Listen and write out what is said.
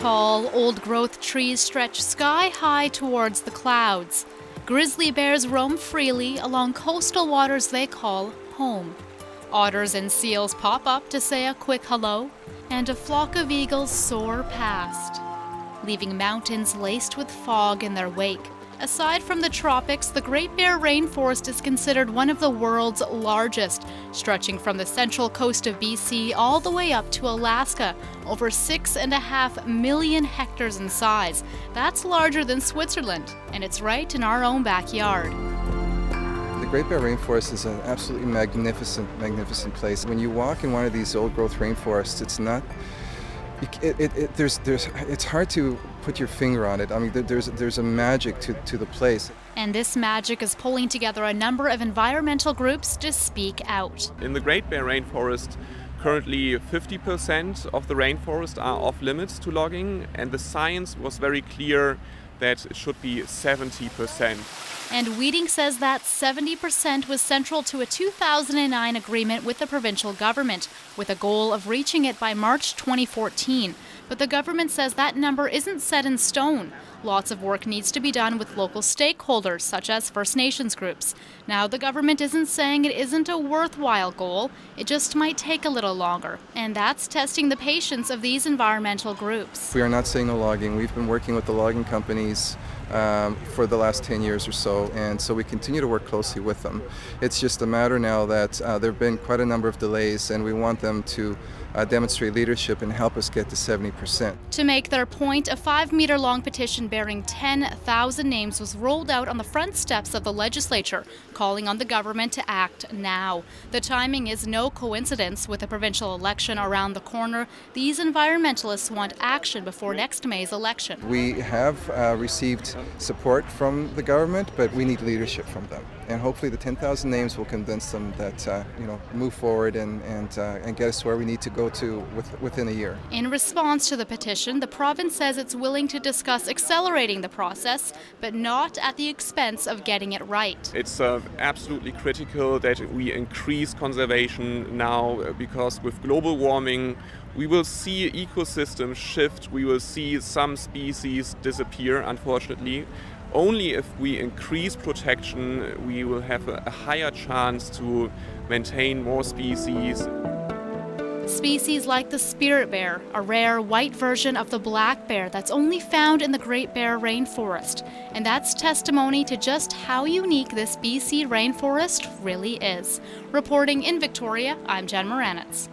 Tall, old-growth trees stretch sky-high towards the clouds. Grizzly bears roam freely along coastal waters they call home. Otters and seals pop up to say a quick hello, and a flock of eagles soar past, leaving mountains laced with fog in their wake. Aside from the tropics, the Great Bear Rainforest is considered one of the world's largest, stretching from the central coast of BC all the way up to Alaska, over 6.5 million hectares in size. That's larger than Switzerland, and it's right in our own backyard. The Great Bear Rainforest is an absolutely magnificent place. When you walk in one of these old-growth rainforests, it's not. It's hard to put your finger on it. I mean, there's a magic to the place. And this magic is pulling together a number of environmental groups to speak out. In the Great Bear Rainforest, currently 50% of the rainforest are off limits to logging, and the science was very clear that it should be 70%. And Wheating says that 70% was central to a 2009 agreement with the provincial government, with a goal of reaching it by March 2014. But the government says that number isn't set in stone. Lots of work needs to be done with local stakeholders, such as First Nations groups. Now, the government isn't saying it isn't a worthwhile goal, it just might take a little longer. And that's testing the patience of these environmental groups. We are not saying no logging. We've been working with the logging companies for the last 10 years or so, and so we continue to work closely with them. It's just a matter now that there have been quite a number of delays, and we want them to demonstrate leadership and help us get to 70%. To make their point, a 5-meter-long petition bearing 10,000 names was rolled out on the front steps of the legislature, calling on the government to act now. The timing is no coincidence. With the provincial election around the corner, these environmentalists want action before next May's election. We have received support from the government, but we need leadership from them. And hopefully the 10,000 names will convince them that, move forward and get us where we need to go to within a year. In response to the petition, the province says it's willing to discuss accelerating the process, but not at the expense of getting it right. It's absolutely critical that we increase conservation now, because with global warming, we will see ecosystems shift, we will see some species disappear, unfortunately. Only if we increase protection, we will have a higher chance to maintain more species. Species like the spirit bear, a rare white version of the black bear that's only found in the Great Bear Rainforest. And that's testimony to just how unique this BC rainforest really is. Reporting in Victoria, I'm Muranetz.